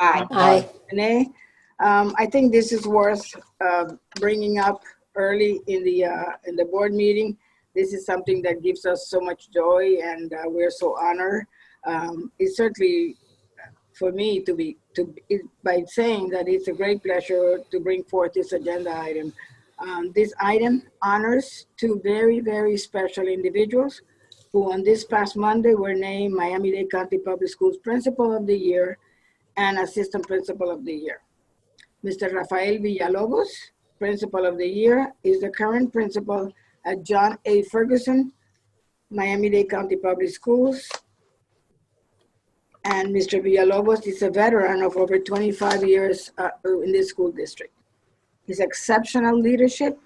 Aye. Aye. Nay. I think this is worth bringing up early in the board meeting. This is something that gives us so much joy, and we're so honored. It's certainly for me by saying that it's a great pleasure to bring forth this agenda item. This item honors two very, very special individuals who on this past Monday were named Miami-Dade County Public Schools Principal of the Year and Assistant Principal of the Year. Mr. Rafael Villalobos, Principal of the Year, is the current principal at John A. Ferguson, Miami-Dade County Public Schools. And Mr. Villalobos is a veteran of over 25 years in this school district. His exceptional leadership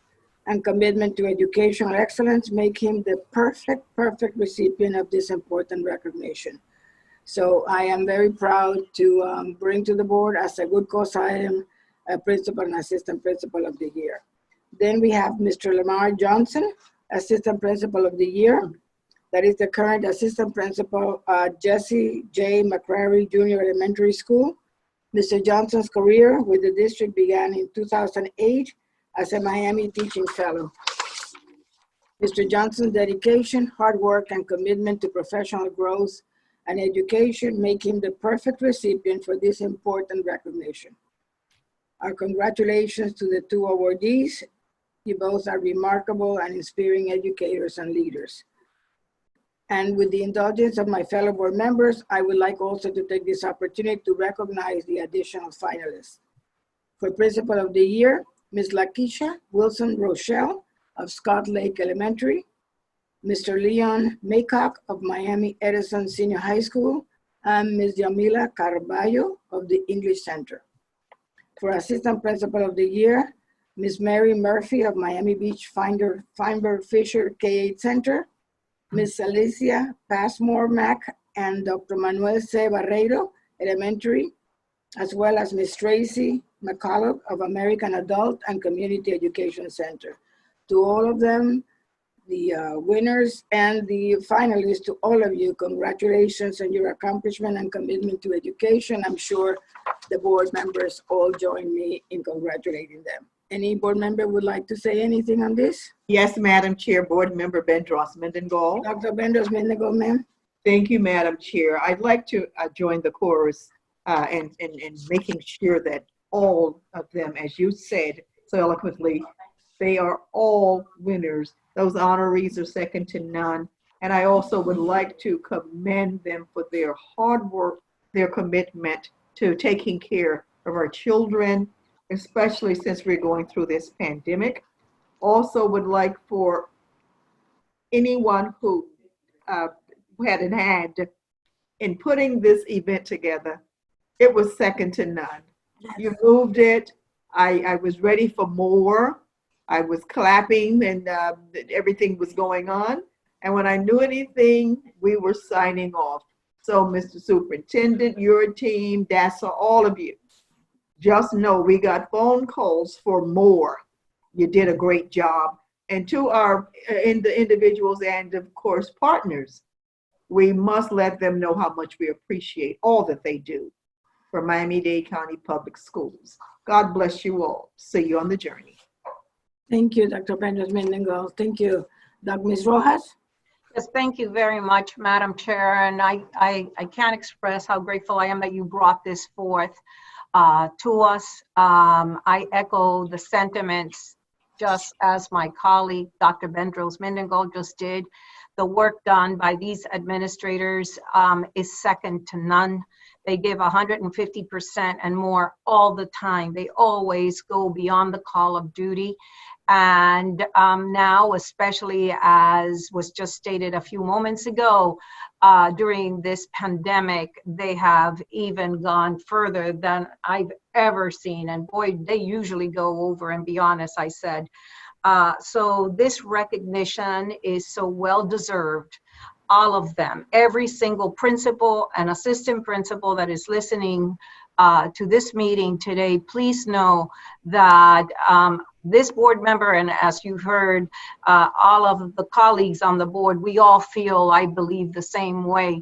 and commitment to educational excellence make him the perfect recipient of this important recognition. So I am very proud to bring to the board as a good cause item, a principal and assistant principal of the year. Then we have Mr. Lamar Johnson, assistant principal of the year. That is the current assistant principal at Jesse J. McCrary Junior Elementary School. Mr. Johnson's career with the district began in 2008 as a Miami Teaching Fellow. Mr. Johnson's dedication, hard work, and commitment to professional growth and education make him the perfect recipient for this important recognition. Our congratulations to the two awardees. You both are remarkable and inspiring educators and leaders. And with the indulgence of my fellow board members, I would like also to take this opportunity to recognize the additional finalists. For Principal of the Year, Ms. Lakeisha Wilson Rochelle of Scott Lake Elementary, Mr. Leon Maycock of Miami Edison Senior High School, and Ms. Yamila Carballo of the English Center. For Assistant Principal of the Year, Ms. Mary Murphy of Miami Beach Feinberg Fisher K-8 Center, Ms. Alicia Passmore Mack and Dr. Manuel C. Barreiro Elementary, as well as Ms. Tracy McCullough of American Adult and Community Education Center. To all of them, the winners and the finalists, to all of you, congratulations on your accomplishment and commitment to education. I'm sure the board members all join me in congratulating them. Any board member would like to say anything on this? Yes, Madam Chair, Board Member Bendros Mendengal. Dr. Bendros Mendengal, ma'am. Thank you, Madam Chair. I'd like to join the chorus in making sure that all of them, as you said so eloquently, they are all winners. Those honorees are second to none. And I also would like to commend them for their hard work, their commitment to taking care of our children, especially since we're going through this pandemic. Also would like for anyone who had an hand in putting this event together. It was second to none. You moved it. I was ready for more. I was clapping and everything was going on. And when I knew anything, we were signing off. So Mr. Superintendent, your team, DASA, all of you, just know we got phone calls for more. You did a great job. And to our individuals and of course partners, we must let them know how much we appreciate all that they do for Miami-Dade County Public Schools. God bless you all. See you on the journey. Thank you, Dr. Bendros Mendengal. Thank you. Ms. Rojas? Yes, thank you very much, Madam Chair. And I can't express how grateful I am that you brought this forth to us. I echo the sentiments just as my colleague, Dr. Bendros Mendengal, just did. The work done by these administrators is second to none. They give 150% and more all the time. They always go beyond the call of duty. And now, especially as was just stated a few moments ago, during this pandemic, they have even gone further than I've ever seen. And boy, they usually go over and beyond, as I said. So this recognition is so well deserved. All of them, every single principal and assistant principal that is listening to this meeting today, please know that this board member, and as you heard, all of the colleagues on the board, we all feel, I believe, the same way.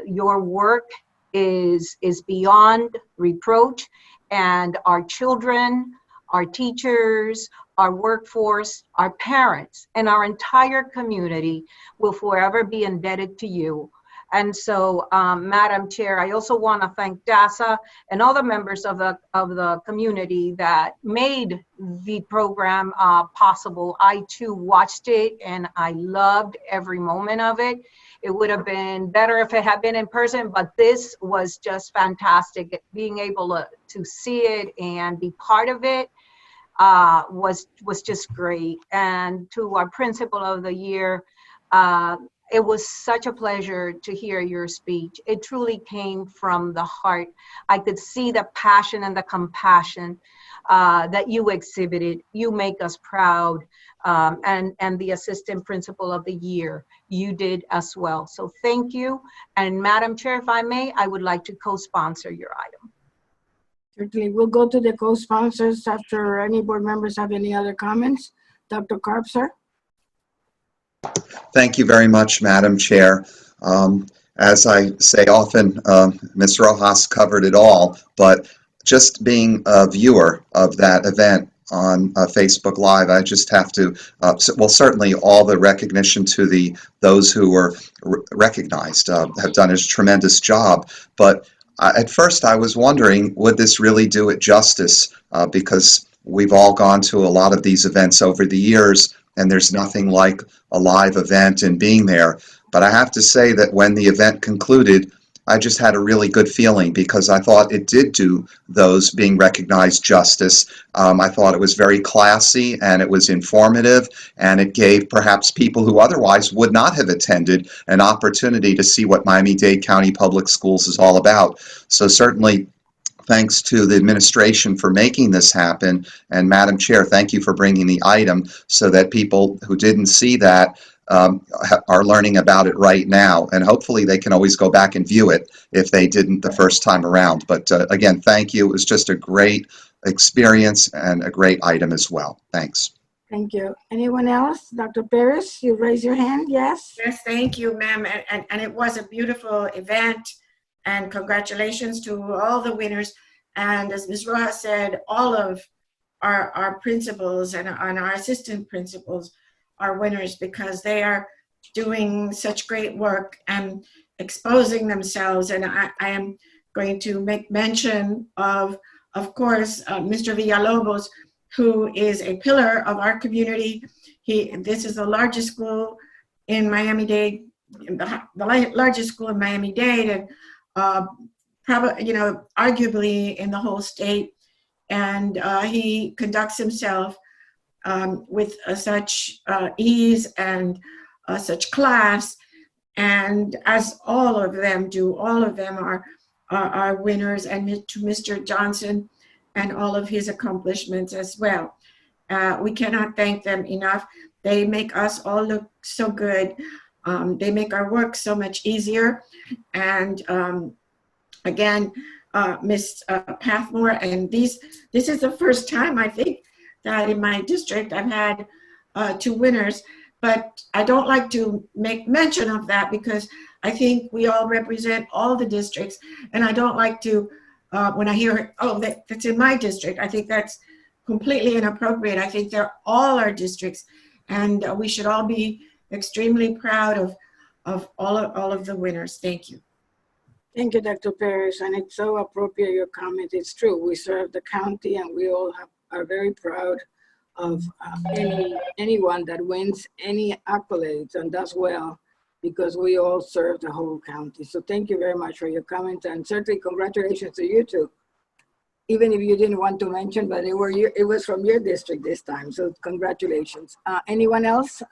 Your work is beyond reproach, and our children, our teachers, our workforce, our parents, and our entire community will forever be indebted to you. And so, Madam Chair, I also want to thank DASA and all the members of the community that made the program possible. I too watched it and I loved every moment of it. It would have been better if it had been in person, but this was just fantastic. Being able to see it and be part of it was just great. And to our Principal of the Year, it was such a pleasure to hear your speech. It truly came from the heart. I could see the passion and the compassion that you exhibited. You make us proud. And the Assistant Principal of the Year, you did as well. So thank you. And Madam Chair, if I may, I would like to co-sponsor your item. Certainly. We'll go to the co-sponsors after any board members have any other comments. Dr. Karp, sir. Thank you very much, Madam Chair. As I say often, Ms. Rojas covered it all, but just being a viewer of that event on Facebook Live, I just have to, well, certainly all the recognition to those who were recognized have done a tremendous job, but at first I was wondering, would this really do it justice? Because we've all gone to a lot of these events over the years, and there's nothing like a live event and being there. But I have to say that when the event concluded, I just had a really good feeling because I thought it did do those being recognized justice. I thought it was very classy and it was informative, and it gave perhaps people who otherwise would not have attended an opportunity to see what Miami-Dade County Public Schools is all about. So certainly, thanks to the administration for making this happen. And Madam Chair, thank you for bringing the item so that people who didn't see that are learning about it right now. And hopefully they can always go back and view it if they didn't the first time around. But again, thank you. It was just a great experience and a great item as well. Thanks. Thank you. Anyone else? Dr. Paris, you raise your hand, yes? Yes, thank you, ma'am. And it was a beautiful event. And congratulations to all the winners. And as Ms. Rojas said, all of our principals and our assistant principals are winners because they are doing such great work and exposing themselves. And I am going to make mention of course, Mr. Villalobos, who is a pillar of our community. This is the largest school in Miami-Dade, the largest school in Miami-Dade, and probably, arguably in the whole state. And he conducts himself with such ease and such class, and as all of them do, all of them are winners, and to Mr. Johnson and all of his accomplishments as well. We cannot thank them enough. They make us all look so good. They make our work so much easier. And again, Ms. Pathmore, and this is the first time I think that in my district I've had 2 winners, but I don't like to make mention of that because I think we all represent all the districts, and I don't like to, when I hear, oh, that's in my district, I think that's completely inappropriate. I think they're all our districts, and we should all be extremely proud of all of the winners. Thank you. Thank you, Dr. Parrish, and it's so appropriate, your comment. It's true, we serve the county and we all are very proud of anyone that wins any accolades and does well, because we all serve the whole county. So thank you very much for your comment, and certainly congratulations to you too. Even if you didn't want to mention, but it was from your district this time, so congratulations. Anyone else?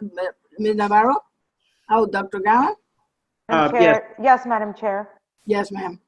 Ms. Navarro? Oh, Dr. Gowan? Chair, yes, Madam Chair. Yes, ma'am.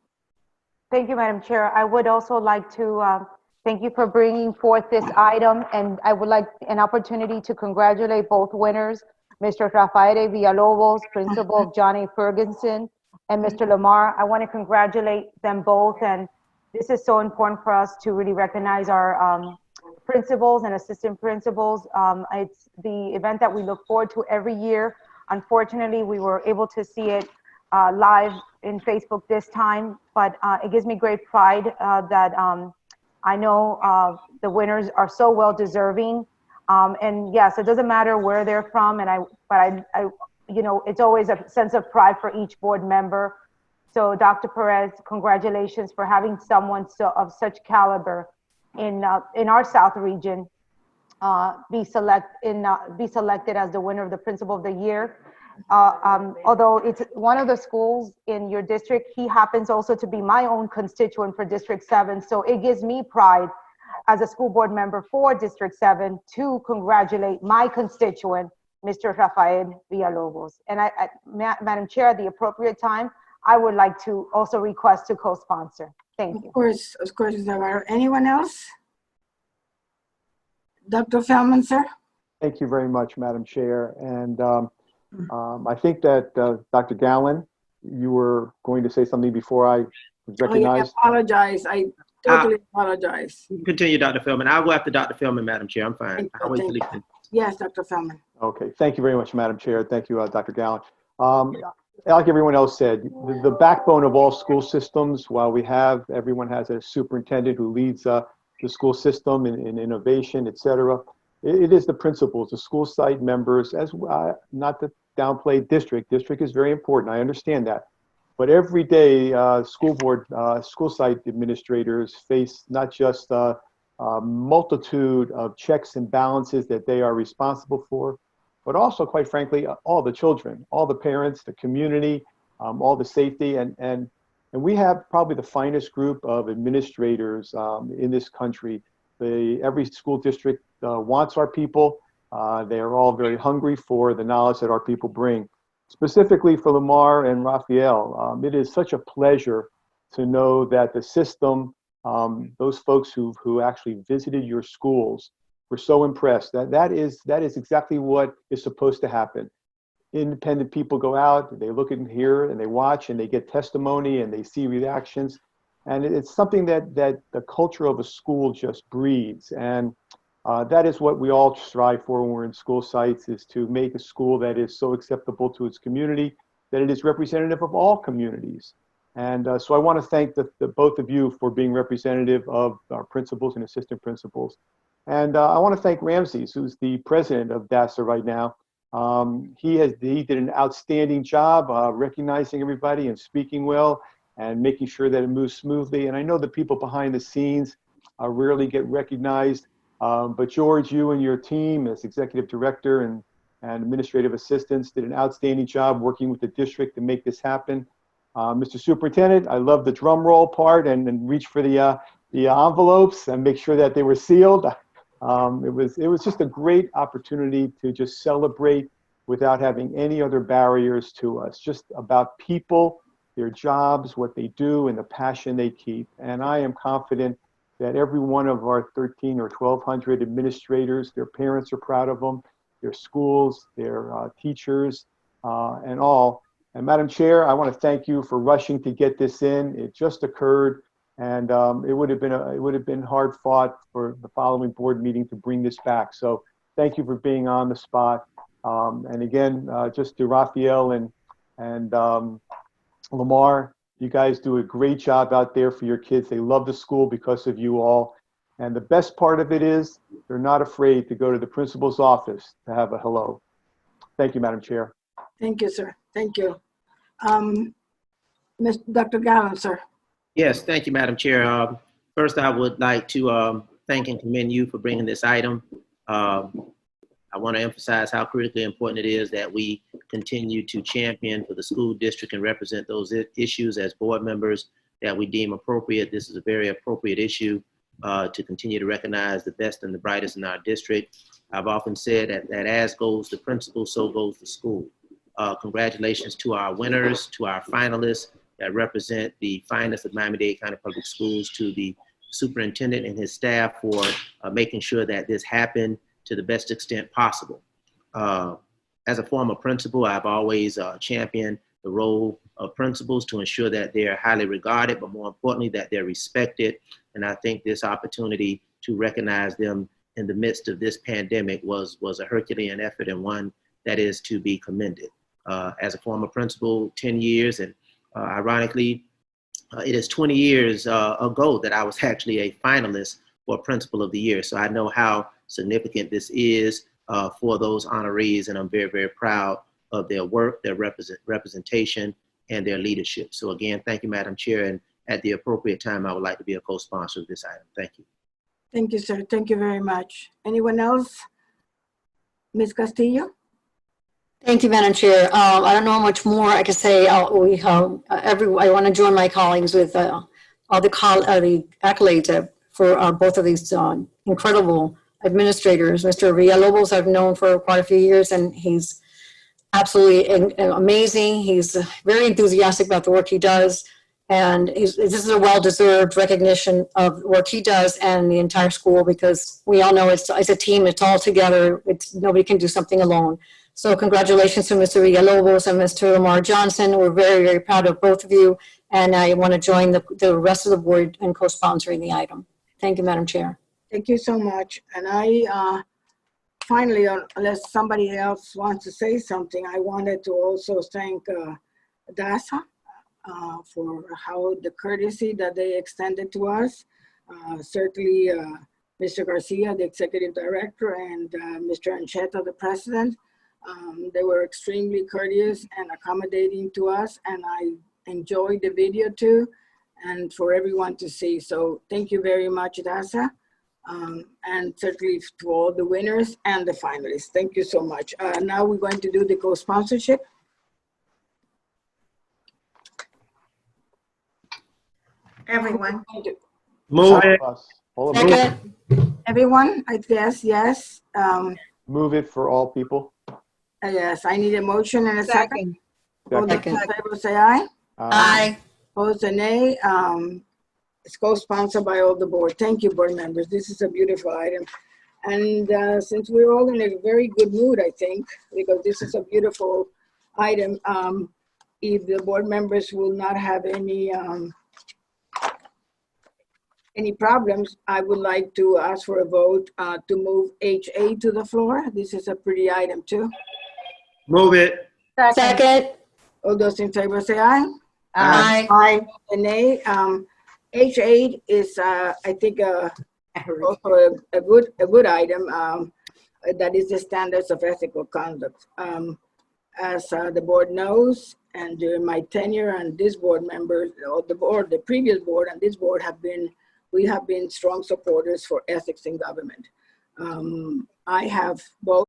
Thank you, Madam Chair. I would also like to thank you for bringing forth this item, and I would like an opportunity to congratulate both winners, Mr. Rafael Villalobos, Principal John A. Ferguson, and Mr. Lamar. I want to congratulate them both, and this is so important for us to really recognize our principals and assistant principals. It's the event that we look forward to every year. Unfortunately, we were able to see it live in Facebook this time, but it gives me great pride that I know the winners are so well deserving. And yes, it doesn't matter where they're from, but I, you know, it's always a sense of pride for each board member. So Dr. Perez, congratulations for having someone of such caliber in our South region be selected as the winner of the Principal of the Year. Although it's one of the schools in your district, he happens also to be my own constituent for District 7. So it gives me pride as a school board member for District 7 to congratulate my constituent, Mr. Rafael Villalobos. And Madam Chair, at the appropriate time, I would like to also request to co-sponsor. Thank you. Of course, Mr. Navarro. Anyone else? Dr. Feldman, sir? Thank you very much, Madam Chair. And I think that Dr. Gallen, you were going to say something before I was recognized. I apologize. I totally apologize. Continue, Dr. Feldman. I'll go after Dr. Feldman, Madam Chair. I'm fine. I'll wait till he finishes. Yes, Dr. Feldman. Okay, thank you very much, Madam Chair. Thank you, Dr. Gallen. Like everyone else said, the backbone of all school systems, while everyone has a superintendent who leads the school system in innovation, et cetera, it is the principals, the school site members, as not to downplay district. District is very important. I understand that. But every day, school site administrators face not just a multitude of checks and balances that they are responsible for, but also, quite frankly, all the children, all the parents, the community, all the safety. And we have probably the finest group of administrators in this country. Every school district wants our people. They are all very hungry for the knowledge that our people bring. Specifically for Lamar and Raphael, it is such a pleasure to know that the system, those folks who actually visited your schools, were so impressed. That is exactly what is supposed to happen. Independent people go out, they look and hear, and they watch, and they get testimony, and they see reactions. And it's something that the culture of a school just breeds. And that is what we all strive for when we're in school sites, is to make a school that is so acceptable to its community, that it is representative of all communities. And so I want to thank the both of you for being representative of our principals and assistant principals. And I want to thank Ramses, who's the president of DASA right now. He did an outstanding job recognizing everybody and speaking well and making sure that it moves smoothly. And I know the people behind the scenes rarely get recognized, but George, you and your team as executive director and administrative assistants did an outstanding job working with the district to make this happen. Mr. Superintendent, I love the drum roll part and reach for the envelopes and make sure that they were sealed. It was just a great opportunity to just celebrate without having any other barriers to us, just about people, their jobs, what they do, and the passion they keep. And I am confident that every one of our 13 or 1,200 administrators, their parents are proud of them, their schools, their teachers, and all. And Madam Chair, I want to thank you for rushing to get this in. It just occurred. And it would have been hard fought for the following board meeting to bring this back. So thank you for being on the spot. And again, just to Raphael and Lamar, you guys do a great job out there for your kids. They love the school because of you all. And the best part of it is they're not afraid to go to the principal's office to have a hello. Thank you, Madam Chair. Thank you, sir. Thank you. Dr. Gallen, sir. Yes, thank you, Madam Chair. First, I would like to thank and commend you for bringing this item. I want to emphasize how critically important it is that we continue to champion for the school district and represent those issues as board members that we deem appropriate. This is a very appropriate issue to continue to recognize the best and the brightest in our district. I've often said that as goes the principal, so goes the school. Congratulations to our winners, to our finalists that represent the finest of Miami-Dade County Public Schools, to the superintendent and his staff for making sure that this happened to the best extent possible. As a former principal, I've always championed the role of principals to ensure that they're highly regarded, but more importantly, that they're respected. And I think this opportunity to recognize them in the midst of this pandemic was a Herculean effort, and one that is to be commended. as a former principal, 10 years. And ironically, it is 20 years ago that I was actually a finalist for Principal of the Year. So I know how significant this is for those honorees, and I'm very, very proud of their work, their representation, and their leadership. So again, thank you, Madam Chair, and at the appropriate time, I would like to be a co-sponsor of this item. Thank you. Thank you, sir. Thank you very much. Anyone else? Ms. Castillo? Thank you, Madam Chair. I don't know how much more I can say. I want to join my colleagues with all the accolades for both of these incredible administrators. Mr. Villalobos I've known for quite a few years, and he's absolutely amazing. He's very enthusiastic about the work he does, and this is a well-deserved recognition of work he does and the entire school, because we all know it's a team, it's all together. Nobody can do something alone. So congratulations to Mr. Villalobos and Mr. Lamar Johnson. We're very, very proud of both of you, and I want to join the rest of the board in co-sponsoring the item. Thank you, Madam Chair. Thank you so much. And I finally, unless somebody else wants to say something, I wanted to also thank DASA for how the courtesy that they extended to us. Certainly Mr. Garcia, the executive director, and Mr. Ancheta, the president. They were extremely courteous and accommodating to us, and I enjoyed the video too, and for everyone to see. So thank you very much, DASA, and certainly to all the winners and the finalists. Thank you so much. Now we're going to do the co-sponsorship. Everyone. Move it. All of Second. Everyone, I guess, yes. Move it for all people. Yes, I need a motion and a second. All those in Second. favor say aye. Aye. Opposed, a nay. It's co-sponsored by all the board. Thank you, board members. This is a beautiful item. And since we're all in a very good mood, I think, because this is a beautiful item, if the board members will not have any problems, I would like to ask for a vote to move HA to the floor. This is a pretty item too. Move it. Second. All those in favor say aye. Aye. Aye. And nay. H8 is, I think, also a good item. That is the standards of ethical conduct. As the board knows, and during my tenure and this board members, or the board, the previous board and this board we have been strong supporters for ethics in government. I have both